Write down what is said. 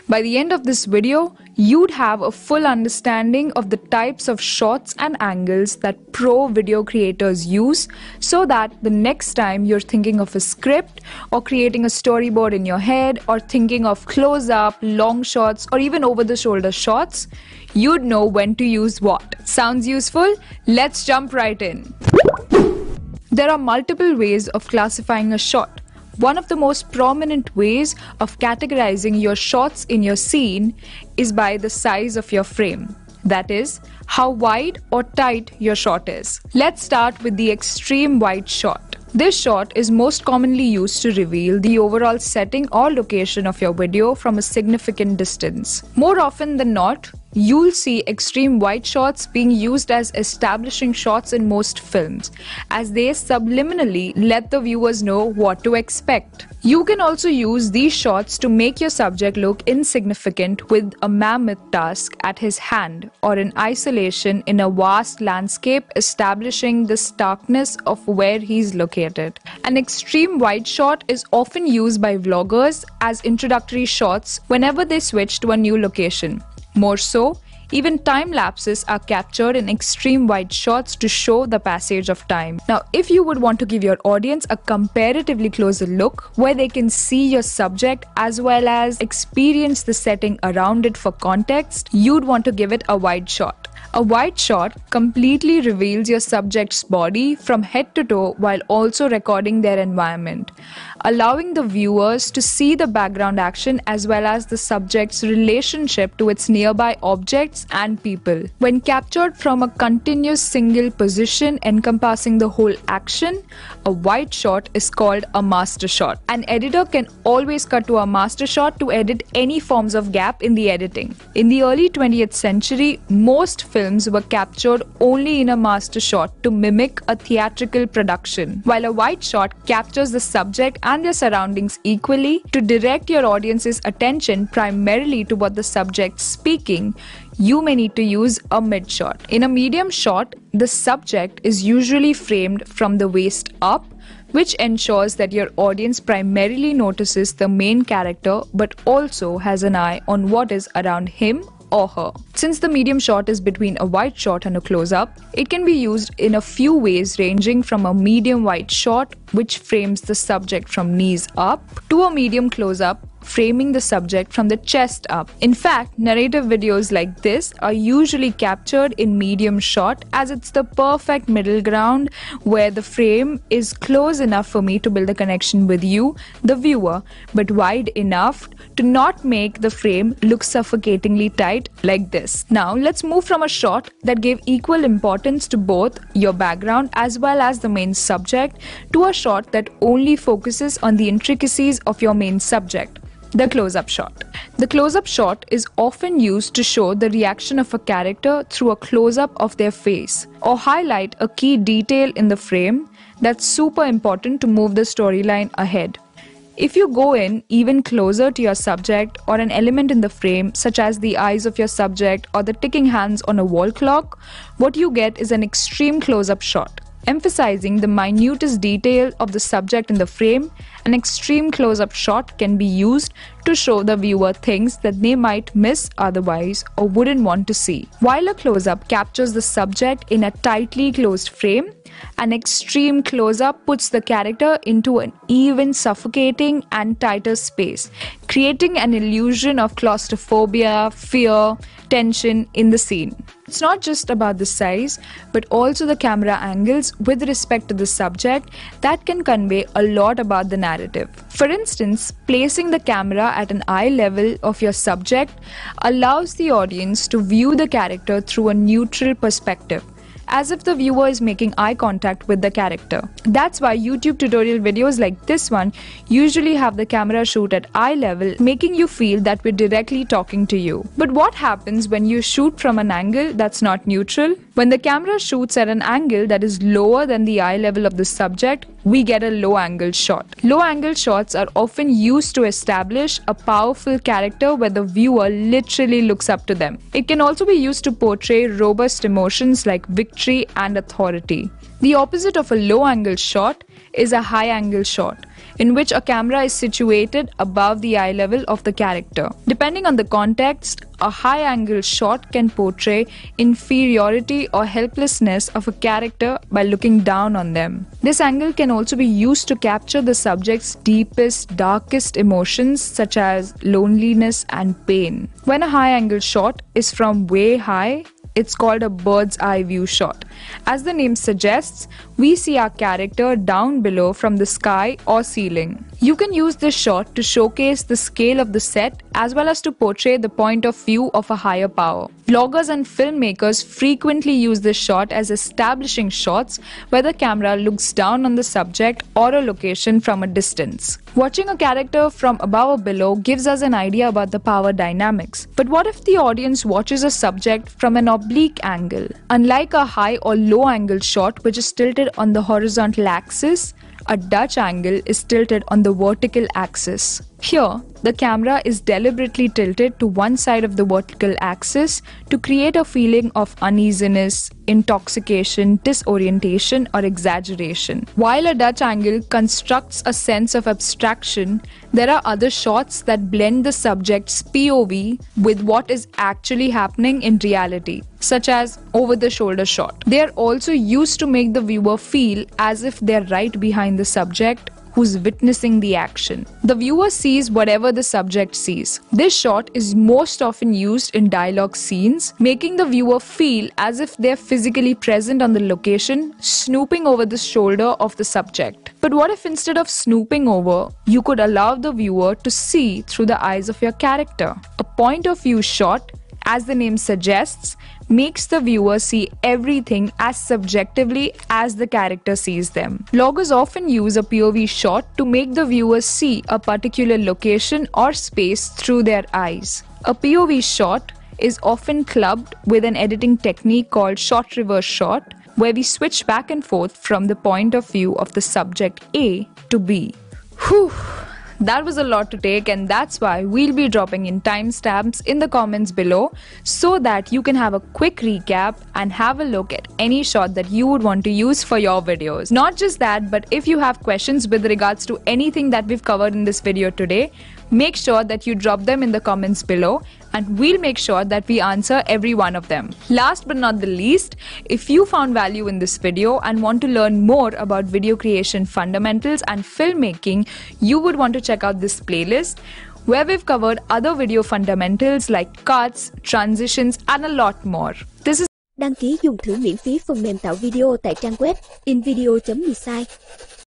By the end of this video, you'd have a full understanding of the types of shots and angles that pro video creators use, so that the next time you're thinking of a script or creating a storyboard in your head or thinking of close-up, long shots or even over-the-shoulder shots, you'd know when to use what. Sounds useful? Let's jump right in. There are multiple ways of classifying a shot. One of the most prominent ways of categorizing your shots in your scene is by the size of your frame. That is, how wide or tight your shot is. Let's start with the extreme wide shot. This shot is most commonly used to reveal the overall setting or location of your video from a significant distance. More often than not, you'll see extreme wide shots being used as establishing shots in most films, as they subliminally let the viewers know what to expect. You can also use these shots to make your subject look insignificant with a mammoth task at his hand, or in isolation in a vast landscape, establishing the starkness of where he's located. An extreme wide shot is often used by vloggers as introductory shots whenever they switch to a new location. More so, even time lapses are captured in extreme wide shots to show the passage of time. Now, if you would want to give your audience a comparatively closer look where they can see your subject as well as experience the setting around it for context, you'd want to give it a wide shot. A wide shot completely reveals your subject's body from head to toe while also recording their environment, allowing the viewers to see the background action as well as the subject's relationship to its nearby objects and people. When captured from a continuous single position encompassing the whole action, a wide shot is called a master shot. An editor can always cut to a master shot to edit any forms of gap in the editing. In the early 20th century, most films were captured only in a master shot to mimic a theatrical production, while a wide shot captures the subject and their surroundings equally to direct your audience's attention primarily to what the subject's speaking. You may need to use a mid shot. In a medium shot, the subject is usually framed from the waist up, which ensures that your audience primarily notices the main character but also has an eye on what is around him or her. Since the medium shot is between a wide shot and a close-up, it can be used in a few ways, ranging from a medium wide shot which frames the subject from knees up to a medium close-up framing the subject from the chest up. In fact, narrative videos like this are usually captured in medium shot, as it's the perfect middle ground where the frame is close enough for me to build a connection with you, the viewer, but wide enough to not make the frame look suffocatingly tight like this. Now let's move from a shot that gave equal importance to both your background as well as the main subject to a shot that only focuses on the intricacies of your main subject. The close-up shot. The close-up shot is often used to show the reaction of a character through a close-up of their face or highlight a key detail in the frame that's super important to move the storyline ahead. If you go in even closer to your subject or an element in the frame, such as the eyes of your subject or the ticking hands on a wall clock, what you get is an extreme close-up shot. Emphasizing the minutest detail of the subject in the frame, an extreme close-up shot can be used to show the viewer things that they might miss otherwise or wouldn't want to see. While a close-up captures the subject in a tightly closed frame, an extreme close-up puts the character into an even suffocating and tighter space, creating an illusion of claustrophobia, fear, tension in the scene. It's not just about the size, but also the camera angles with respect to the subject that can convey a lot about the narrative. For instance, placing the camera at an eye level of your subject allows the audience to view the character through a neutral perspective, as if the viewer is making eye contact with the character. That's why YouTube tutorial videos like this one usually have the camera shoot at eye level, making you feel that we're directly talking to you. But what happens when you shoot from an angle that's not neutral? When the camera shoots at an angle that is lower than the eye level of the subject, we get a low-angle shot. Low-angle shots are often used to establish a powerful character where the viewer literally looks up to them. It can also be used to portray robust emotions like victory and authority. The opposite of a low-angle shot is a high-angle shot. in which a camera is situated above the eye level of the character. Depending on the context, a high-angle shot can portray inferiority or helplessness of a character by looking down on them. This angle can also be used to capture the subject's deepest, darkest emotions such as loneliness and pain. When a high-angle shot is from way high, it's called a bird's eye view shot. As the name suggests, we see our character down below from the sky or ceiling. You can use this shot to showcase the scale of the set as well as to portray the point of view of a higher power. Vloggers and filmmakers frequently use this shot as establishing shots where the camera looks down on the subject or a location from a distance. Watching a character from above or below gives us an idea about the power dynamics. But what if the audience watches a subject from an oblique angle? Unlike a high or low angle shot which is tilted on the horizontal axis, a Dutch angle is tilted on the vertical axis. Here, the camera is deliberately tilted to one side of the vertical axis to create a feeling of uneasiness, intoxication, disorientation, or exaggeration. While a Dutch angle constructs a sense of abstraction, there are other shots that blend the subject's POV with what is actually happening in reality, such as over-the-shoulder shot. They are also used to make the viewer feel as if they're right behind the subject who's witnessing the action. The viewer sees whatever the subject sees. This shot is most often used in dialogue scenes, making the viewer feel as if they're physically present on the location, snooping over the shoulder of the subject. But what if instead of snooping over, you could allow the viewer to see through the eyes of your character? A point of view shot, as the name suggests, makes the viewer see everything as subjectively as the character sees them. Vloggers often use a POV shot to make the viewer see a particular location or space through their eyes. A POV shot is often clubbed with an editing technique called shot reverse shot, where we switch back and forth from the point of view of the subject A to B. Whew! That was a lot to take, and that's why we'll be dropping in timestamps in the comments below so that you can have a quick recap and have a look at any shot that you would want to use for your videos. Not just that, but if you have questions with regards to anything that we've covered in this video today, make sure that you drop them in the comments below and we'll make sure that we answer every one of them. Last but not the least, if you found value in this video and want to learn more about video creation fundamentals and filmmaking, you would want to check out this playlist where we've covered other video fundamentals like cuts, transitions and a lot more. This is Đăng ký dùng thử miễn phí phần mềm tạo video tại trang web invideo.mi.